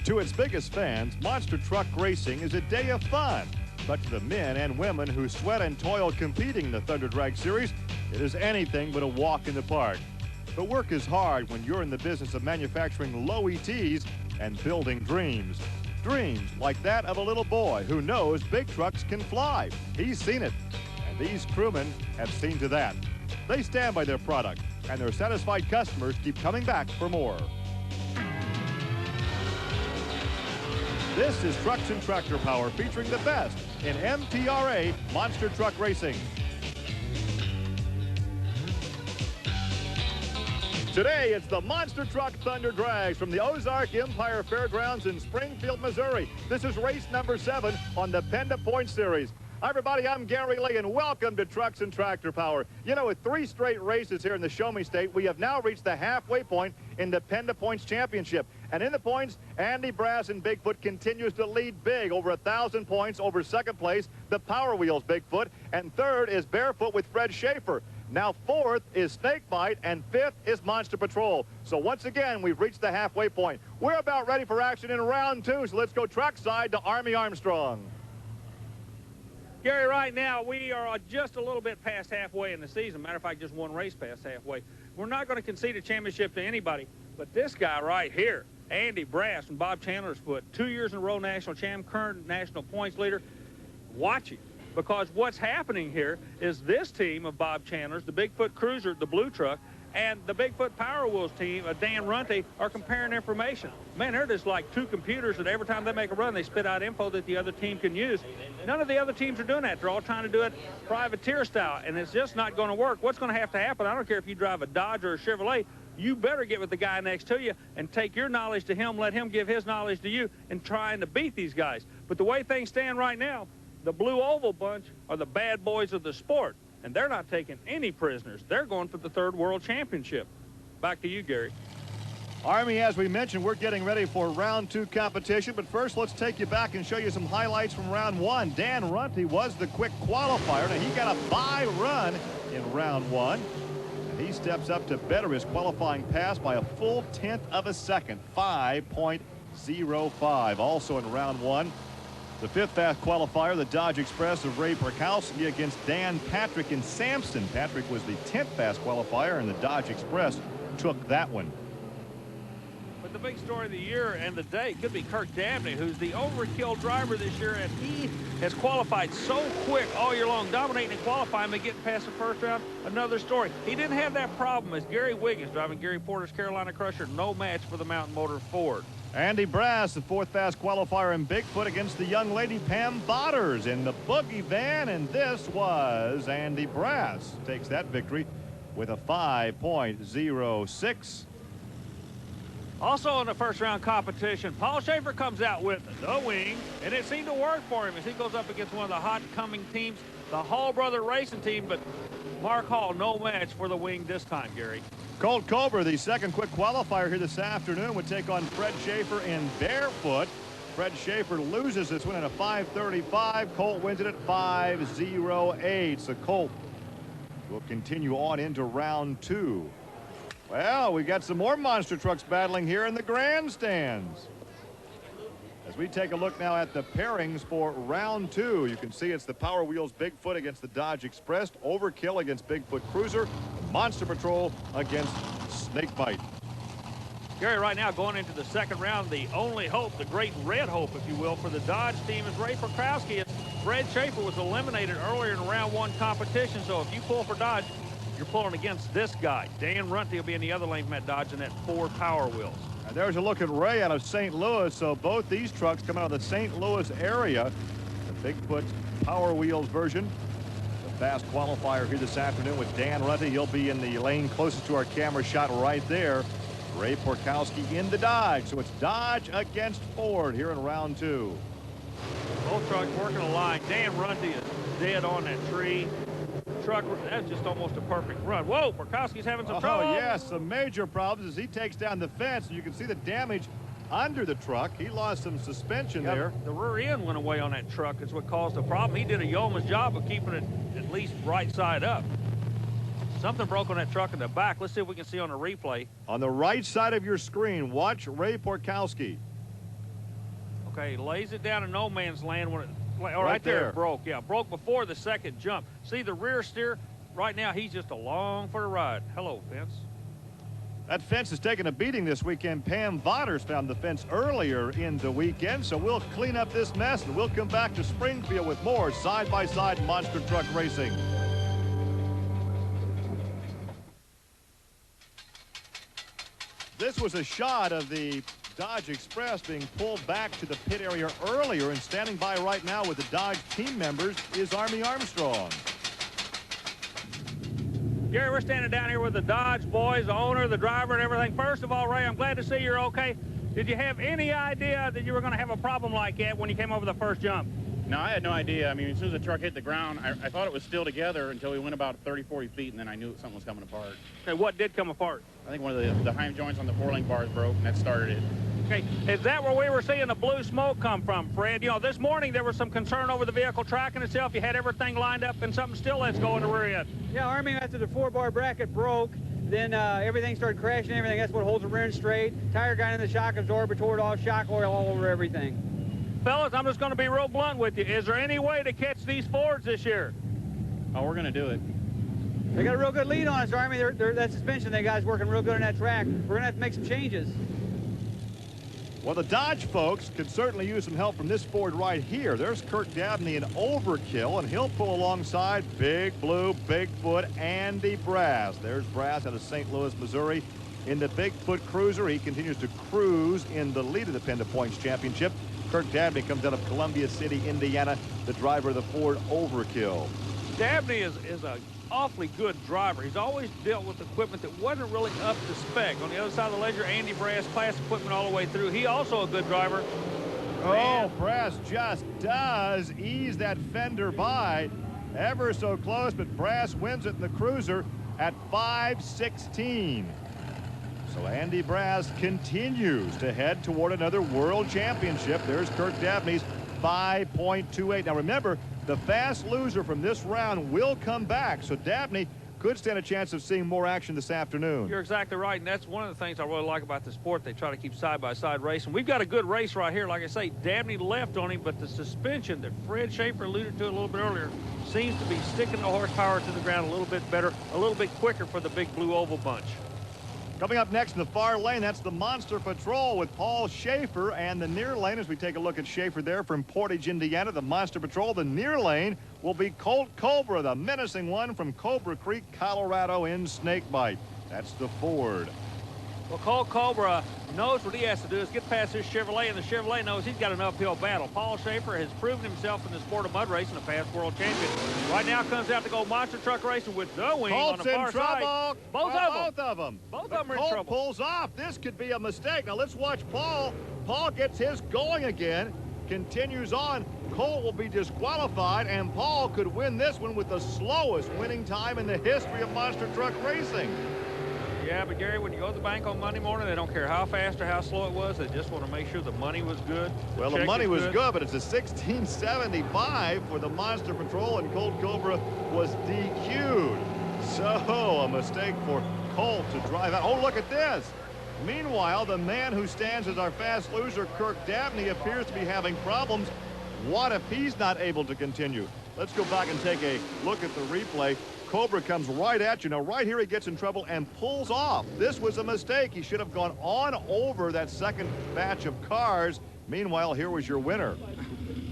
To its biggest fans, monster truck racing is a day of fun. But to the men and women who sweat and toil competing in the Thunder Drag Series, it is anything but a walk in the park. But work is hard when you're in the business of manufacturing low ETs and building dreams. Dreams like that of a little boy who knows big trucks can fly. He's seen it, and these crewmen have seen to that. They stand by their product, and their satisfied customers keep coming back for more. This is Trucks and Tractor Power, featuring the best in MTRA monster truck racing. Today, it's the Monster Truck Thunder Drags from the Ozark Empire Fairgrounds in Springfield, Missouri. This is race number 7 on the Penda Point Series. Hi, everybody, I'm Gary Lee, and welcome to Trucks and Tractor Power. You know, with 3 straight races here in the Show Me State, we have now reached the halfway point in the Penda Points Championship. And in the points, Andy Brass and Bigfoot continues to lead big, over 1,000 points over second place, the Power Wheels Bigfoot, and third is Barefoot with Fred Schaefer. Now fourth is Snakebite, and fifth is Monster Patrol. So once again, we've reached the halfway point. We're about ready for action in round 2, so let's go trackside to Army Armstrong. Gary, right now, we are just a little bit past halfway in the season. Matter of fact, just one race past halfway. We're not going to concede a championship to anybody, but this guy right here, Andy Brass from Bob Chandler's foot, 2 years in a row national champ, current national points leader. Watch it, because what's happening here is this team of Bob Chandler's, the Bigfoot Cruiser, the blue truck, and the Bigfoot Power Wheels team of Dan Runte are comparing information. Man, they're just like two computers that every time they make a run, they spit out info that the other team can use. None of the other teams are doing that. They're all trying to do it privateer style, and it's just not going to work. What's going to happen, I don't care if you drive a Dodge or a Chevrolet, you better get with the guy next to you and take your knowledge to him, let him give his knowledge to you, and trying to beat these guys. But the way things stand right now, the Blue Oval bunch are the bad boys of the sport, and they're not taking any prisoners. They're going for the 3rd World Championship. Back to you, Gary. Army, as we mentioned, we're getting ready for round 2 competition, but first let's take you back and show you some highlights from round 1. Dan Runte was the quick qualifier. Now he got a bye run in round 1, and he steps up to better his qualifying pass by a full 1/10 of a second, 5.05. Also in round 1, the 5th fast qualifier, the Dodge Express of Ray Perkowski against Dan Patrick in Sampson. Patrick was the 10th fast qualifier, and the Dodge Express took that one. But the big story of the year and the day could be Kirk Dabney, who's the overkill driver this year, and he has qualified so quick all year long, dominating in qualifying, but getting past the first round. Another story. He didn't have that problem as Gary Wiggins driving Gary Porter's Carolina Crusher. No match for the Mountain Motor Ford. Andy Brass, the 4th fast qualifier in Bigfoot, against the young lady Pam Botters in the Boogie Van, and this was Andy Brass. Takes that victory with a 5.06. Also in the first round competition, Paul Schaefer comes out with the wing, and it seemed to work for him as he goes up against one of the hot coming teams, the Hall Brother Racing team, but Mark Hall, no match for the wing this time, Gary. Colt Cobra, the 2nd quick qualifier here this afternoon, would take on Fred Schaefer in Barefoot. Fred Schaefer loses this one at a 5.35. Colt wins it at 5.08. So Colt will continue on into round 2. Well, we got some more monster trucks battling here in the grandstands. As we take a look now at the pairings for round 2, you can see it's the Power Wheels Bigfoot against the Dodge Express, Overkill against Bigfoot Cruiser, Monster Patrol against Snakebite. Gary, right now going into the 2nd round, the only hope, the great red hope, if you will, for the Dodge team is Ray Perkowski. Fred Schaefer was eliminated earlier in round 1 competition, so if you pull for Dodge, you're pulling against this guy. Dan Runte will be in the other lane from that Dodge in that Ford Power Wheels. And there's a look at Ray out of St. Louis. So both these trucks come out of the St. Louis area. The Bigfoot Power Wheels version. The fast qualifier here this afternoon with Dan Runte. He'll be in the lane closest to our camera shot right there. Ray Porkowski in the Dodge. So it's Dodge against Ford here in round 2. Both trucks working a line. Dan Runte is dead on that tree. Truck, that's just almost a perfect run. Whoa, Perkowski's having some trouble. Oh, yes, some major problems as he takes down the fence. And you can see the damage under the truck. He lost some suspension there. The rear end went away on that truck. Is what caused the problem. He did a yeoman's job of keeping it at least right side up. Something broke on that truck in the back. Let's see if we can see on the replay. On the right side of your screen, watch Ray Porkowski. Okay, lays it down in no man's land when it, right there it broke. Yeah, broke before the second jump. See the rear steer? Right now, he's just along for the ride. Hello, fence. That fence is taking a beating this weekend. Pam Vodders found the fence earlier in the weekend, so we'll clean up this mess, and we'll come back to Springfield with more side-by-side monster truck racing. This was a shot of the Dodge Express being pulled back to the pit area earlier, and standing by right now with the Dodge team members is Army Armstrong. Gary, we're standing down here with the Dodge boys, the owner, the driver, and everything. First of all, Ray, I'm glad to see you're okay. Did you have any idea that you were going to have a problem like that when you came over the first jump? No, I had no idea. I mean, as soon as the truck hit the ground, I thought it was still together until we went about 30, 40 feet, and then I knew something was coming apart. Okay, what did come apart? I think one of the hind joints on the four-link bars broke, and that started it. Okay, is that where we were seeing the blue smoke come from, Fred? You know, this morning there was some concern over the vehicle tracking itself. You had everything lined up, and something still lets go in the rear end. Yeah, Army, after the 4-bar bracket broke, then everything started crashing and everything. That's what holds the rear end straight. Tire got in the shock absorber, tore it off, shock oil all over everything. Fellas, I'm just going to be real blunt with you. Is there any way to catch these Fords this year? Oh, we're going to do it. They got a real good lead on us, Army. That suspension, they guys working real good on that track. We're going to have to make some changes. Well, the Dodge folks could certainly use some help from this Ford right here. There's Kirk Dabney in Overkill, and he'll pull alongside Big Blue, Bigfoot, Andy Brass. There's Brass out of St. Louis, Missouri. In the Bigfoot Cruiser, he continues to cruise in the lead of the Penda Points Championship. Kirk Dabney comes out of Columbia City, Indiana, the driver of the Ford Overkill. Dabney is an awfully good driver. He's always dealt with equipment that wasn't really up to spec. On the other side of the ledger, Andy Brass, class equipment all the way through. He also a good driver. Oh, Brass just does ease that fender by ever so close, but Brass wins it in the Cruiser at 5:16. So Andy Brass continues to head toward another world championship. There's Kirk Dabney's 5.28. Now remember, the fast loser from this round will come back, so Dabney could stand a chance of seeing more action this afternoon. You're exactly right, and that's one of the things I really like about the sport. They try to keep side-by-side racing. We've got a good race right here. Like I say, Dabney left on him, but the suspension that Fred Schaefer alluded to a little bit earlier seems to be sticking the horsepower to the ground a little bit better, a little bit quicker for the Big Blue Oval bunch. Coming up next in the far lane, that's the Monster Patrol with Paul Schaefer, and the near lane, as we take a look at Schaefer there from Portage, Indiana, the Monster Patrol. The near lane will be Colt Cobra, the menacing one from Cobra Creek, Colorado in Snakebite. That's the Ford. Well, Colt Cobra knows what he has to do is get past his Chevrolet, and the Chevrolet knows he's got an uphill battle. Paul Schaefer has proven himself in the sport of mud racing, a past world champion. Right now comes out to go monster truck racing with the wing on the far side. Both of them. Both of them are in trouble. Pulls off. This could be a mistake. Now let's watch Paul. Paul gets his going again, continues on. Colt will be disqualified, and Paul could win this one with the slowest winning time in the history of monster truck racing. Yeah, but Gary, when you go to the bank on Monday morning, they don't care how fast or how slow it was. They just want to make sure the money was good. Well, the money was good, but it's a 1675 for the Monster Patrol, and Colt Cobra was DQ'd. So a mistake for Colt to drive out. Oh, look at this. Meanwhile, the man who stands as our fast loser, Kirk Dabney, appears to be having problems. What if he's not able to continue? Let's go back and take a look at the replay. Cobra comes right at you. Now, right here, he gets in trouble and pulls off. This was a mistake. He should have gone on over that second batch of cars. Meanwhile, here was your winner.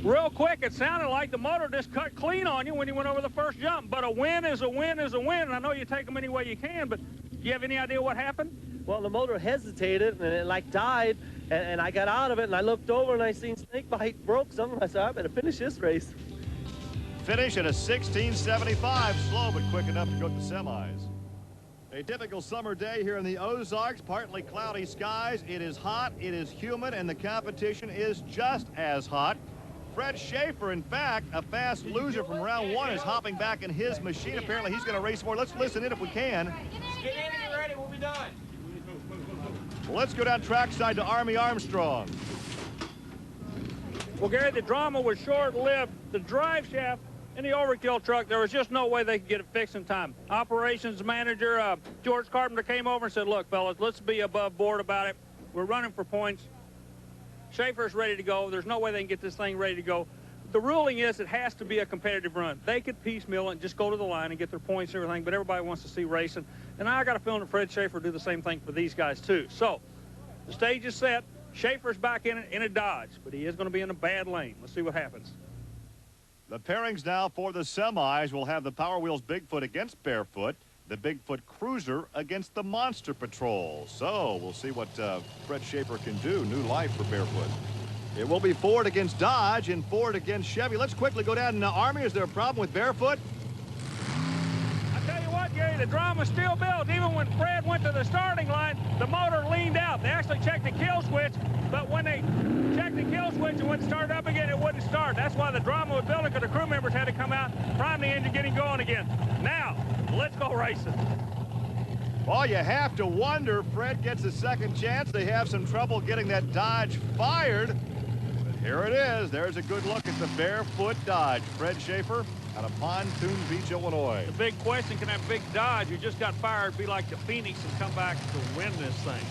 Real quick, it sounded like the motor just cut clean on you when you went over the first jump. But a win is a win is a win, and I know you take them any way you can, but do you have any idea what happened? Well, the motor hesitated, and it like died, and I got out of it, and I looked over, and I seen Snakebite broke something. I said, I better finish this race. Finish at a 1675, slow but quick enough to go to the semis. A typical summer day here in the Ozarks, partly cloudy skies. It is hot, it is humid, and the competition is just as hot. Fred Schaefer, in fact, a fast loser from round one, is hopping back in his machine. Apparently, he's going to race more. Let's listen in if we can. Get in and get ready. We'll be done. Well, let's go down trackside to Army Armstrong. Well, Gary, the drama was short-lived. The drive shaft in the Overkill truck, there was just no way they could get it fixed in time. Operations manager George Carpenter came over and said, look, fellas, let's be above board about it. We're running for points. Schaefer's ready to go. There's no way they can get this thing ready to go. The ruling is it has to be a competitive run. They could piecemeal and just go to the line and get their points and everything, but everybody wants to see racing. And I got a feeling that Fred Schaefer will do the same thing for these guys, too. So the stage is set. Schaefer's back in a Dodge, but he is going to be in a bad lane. Let's see what happens. The pairings now for the semis will have the Power Wheels Bigfoot against Barefoot, the Bigfoot Cruiser against the Monster Patrol. So we'll see what Fred Schaefer can do. New life for Barefoot. It will be Ford against Dodge and Ford against Chevy. Let's quickly go down in the Army. Is there a problem with Barefoot? I tell you what, Gary, the drama's still built. Even when Fred went to the starting line, the motor leaned out. They actually checked the kill switch, but when they checked the kill switch and went to start up again, it wouldn't start. That's why the drama was building, because the crew members had to come out, prime the engine, get him going again. Now, let's go racing. Well, you have to wonder. Fred gets a second chance. They have some trouble getting that Dodge fired. Here it is. There's a good look at the Barefoot Dodge. Fred Schaefer out of Pontoon Beach, Illinois. The big question, can that big Dodge who just got fired be like the Phoenix and come back to win this thing?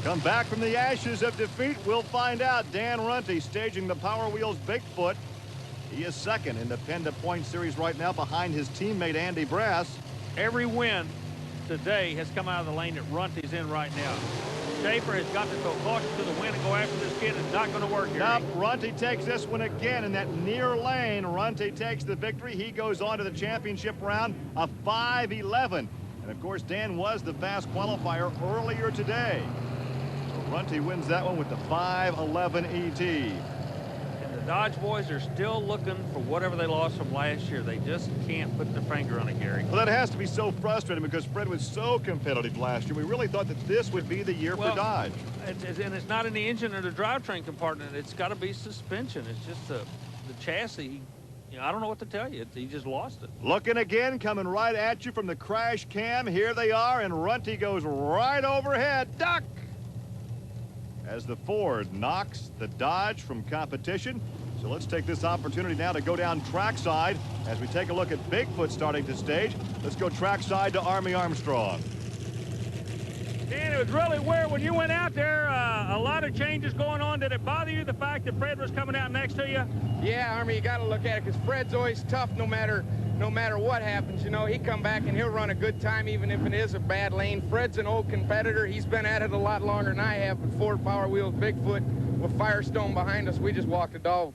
Come back from the ashes of defeat. We'll find out. Dan Runte staging the Power Wheels Bigfoot. He is second in the Penda Point Series right now behind his teammate Andy Brass. Every win today has come out of the lane that Runte's in right now. Schaefer has got to go caution to the wind and go after this kid. It's not going to work here. Nope, Runte takes this one again in that near lane. Runte takes the victory. He goes on to the championship round, a 5:11. And of course, Dan was the fast qualifier earlier today. So Runte wins that one with the 5:11 ET. And the Dodge boys are still looking for whatever they lost from last year. They just can't put their finger on it, Gary. Well, that has to be so frustrating because Fred was so competitive last year. We really thought that this would be the year for Dodge. And it's not in the engine or the drivetrain compartment. It's got to be suspension. It's just the chassis. You know, I don't know what to tell you. He just lost it. Looking again, coming right at you from the crash cam. Here they are, and Runte goes right overhead. Duck! As the Ford knocks the Dodge from competition. So let's take this opportunity now to go down trackside as we take a look at Bigfoot starting to stage. Let's go trackside to Army Armstrong. Dan, it was really weird when you went out there. A lot of changes going on. Did it bother you, the fact that Fred was coming out next to you? Yeah, Army, you got to look at it because Fred's always tough no matter what happens. You know, he come back and he'll run a good time even if it is a bad lane. Fred's an old competitor. He's been at it a lot longer than I have. But Ford Power Wheels Bigfoot with Firestone behind us, we just walked the dog.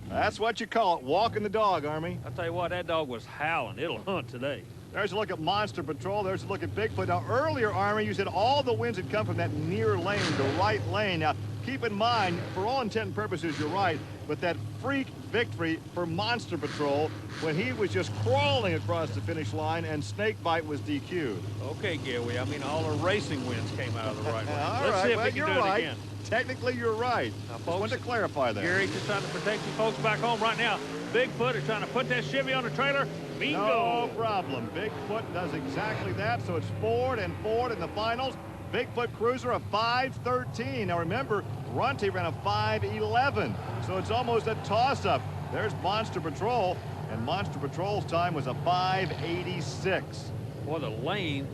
That's what you call it, walking the dog, Army. I'll tell you what, that dog was howling. It'll hunt today. There's a look at Monster Patrol. There's a look at Bigfoot. Now, earlier, Army, you said all the wins had come from that near lane, the right lane. Now, keep in mind, for all intent and purposes, you're right, but that freak victory for Monster Patrol when he was just crawling across the finish line and Snakebite was DQ'd. Okay, Gary, I mean, all the racing wins came out of the right lane. All Let's right, see if well, we can you're do it right. again. Technically, you're right. Now, Just folks, wanted to clarify that. Gary's just trying to protect you folks back home right now. Bigfoot is trying to put that Chevy on the trailer. Bingo! No problem. Bigfoot does exactly that, so it's Ford in the finals. Bigfoot Cruiser a 5:13. Now remember, Runte ran a 5:11, so it's almost a toss-up. There's Monster Patrol, and Monster Patrol's time was a 5:86. Boy, the lane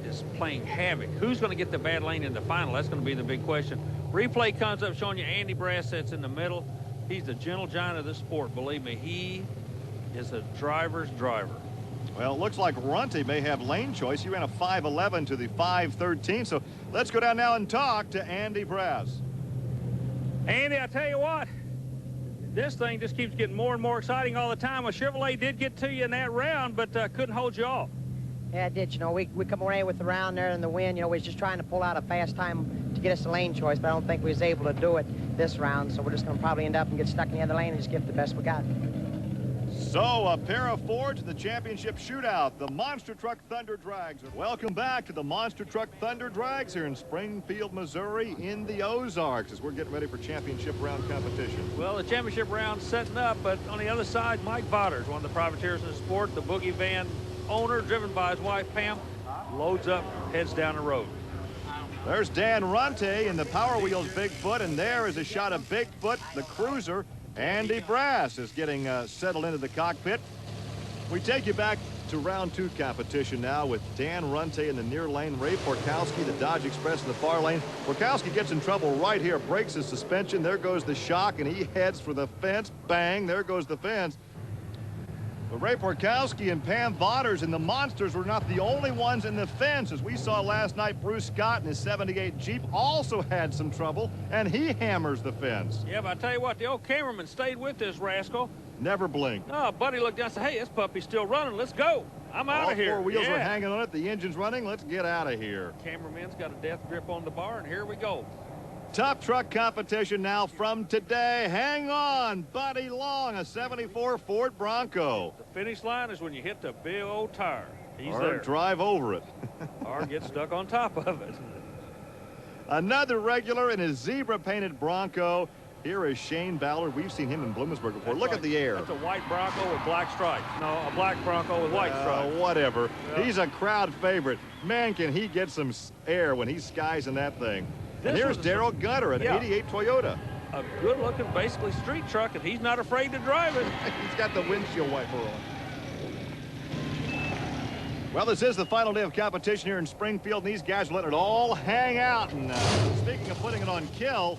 is playing havoc. Who's going to get the bad lane in the final? That's going to be the big question. Replay comes up showing you Andy Brass sits in the middle. He's the gentle giant of this sport. Believe me, he is a driver's driver. Well, it looks like Runte may have lane choice. He ran a 5:11 to the 5:13. So let's go down now and talk to Andy Brass. Andy, I tell you what, this thing just keeps getting more and more exciting all the time. Well, Chevrolet did get to you in that round, but couldn't hold you off. Yeah, it did. You know, we come away with the round there in the wind. You know, we was just trying to pull out a fast time to get us a lane choice, but I don't think we was able to do it this round. So we're just going to probably end up and get stuck in the other lane and just give it the best we got. So a pair of Fords in the championship shootout, the Monster Truck Thunder Drags. Welcome back to the Monster Truck Thunder Drags here in Springfield, Missouri in the Ozarks as we're getting ready for championship round competition. Well, the championship round's setting up, but on the other side, Mike Botters, one of the privateers in the sport, the boogie van owner, driven by his wife, Pam, loads up, heads down the road. There's Dan Runte in the Power Wheels Bigfoot, and there is a shot of Bigfoot, the Cruiser. Andy Brass is getting settled into the cockpit. We take you back to round 2 competition now with Dan Runte in the near lane, Ray Porkowski, the Dodge Express in the far lane. Porkowski gets in trouble right here, breaks his suspension. There goes the shock, and he heads for the fence. Bang, there goes the fence. But Ray Porkowski and Pam Vodders and the Monsters were not the only ones in the fence. As we saw last night, Bruce Scott in his 78 Jeep also had some trouble, and he hammers the fence. Yeah, but I tell you what, the old cameraman stayed with this rascal. Never blinked. No, Buddy looked down and said, hey, this puppy's still running. Let's go. I'm out of here. All 4 wheels are hanging on it. The engine's running. Let's get out of here. Cameraman's got a death grip on the bar, and here we go. Top truck competition now from today. Hang on, Buddy Long, a 74 Ford Bronco. The finish line is when you hit the big old tire. He's or there. Drive over it. Or get stuck on top of it. Another regular in his zebra-painted Bronco. Here is Shane Ballard. We've seen him in Bloomsburg before. Look at the air. That's a white Bronco with black stripes. No, a black Bronco with white stripes. Whatever. Yeah. He's a crowd favorite. Man, can he get some air when he's skies in that thing. And here's Daryl Gutter, an 88 Toyota. A good-looking, basically street truck, and he's not afraid to drive it. He's got the windshield wiper on. Well, this is the final day of competition here in Springfield, and these guys are letting it all hang out. And speaking of putting it on kill,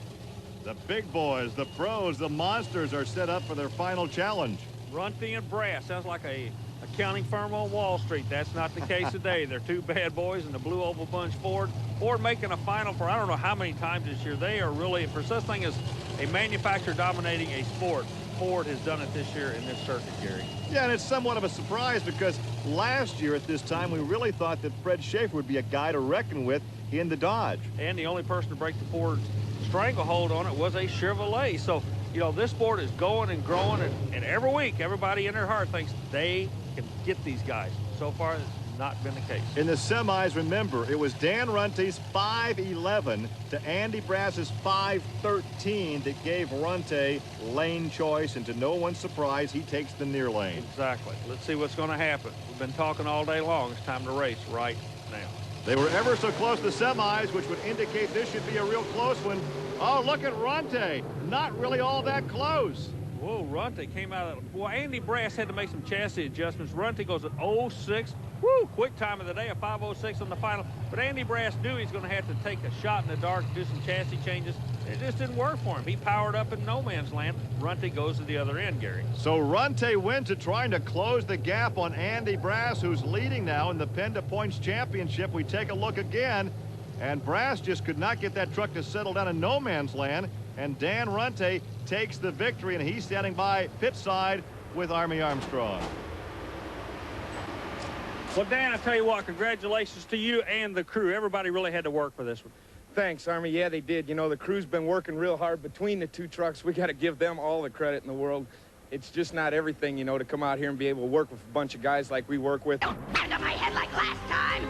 the big boys, the pros, the Monsters are set up for their final challenge. Runty and Brass sounds like a accounting firm on Wall Street. That's not the case today. They're 2 bad boys in the blue oval bunch Ford. Ford making a final for I don't know how many times this year. They are really, for such thing as a manufacturer dominating a sport, Ford has done it this year in this circuit, Gary. Yeah, and it's somewhat of a surprise because last year at this time we really thought that Fred Schaefer would be a guy to reckon with in the Dodge. And the only person to break the Ford's stranglehold on it was a Chevrolet. So, you know, this sport is going and growing, and every week everybody in their heart thinks they can get these guys. So far, it's not been the case. In the semis, remember, it was Dan Runte's 5.11 to Andy Brass's 5.13 that gave Runte lane choice, and to no one's surprise, he takes the near lane. Exactly. Let's see what's going to happen. We've been talking all day long. It's time to race right now. They were ever so close to semis, which would indicate this should be a real close one. Oh, look at Runte. Not really all that close. Whoa, Runte came out of... Well, Andy Brass had to make some chassis adjustments. Runte goes at 06. Woo, quick time of the day, a 5.06 on the final. But Andy Brass knew he's going to have to take a shot in the dark, do some chassis changes. It just didn't work for him. He powered up in no man's land. Runte goes to the other end, Gary. So Runte wins it, trying to close the gap on Andy Brass, who's leading now in the Penda Points Championship. We take a look again, and Brass just could not get that truck to settle down in no man's land. And Dan Runte takes the victory, and he's standing by pit side with Army Armstrong. Well, Dan, I tell you what, congratulations to you and the crew. Everybody really had to work for this one. Thanks, Army. Yeah, they did. You know, the crew's been working real hard between the 2 trucks. We got to give them all the credit in the world. It's just not everything, you know, to come out here and be able to work with a bunch of guys like we work with. Don't pound on my head like last time.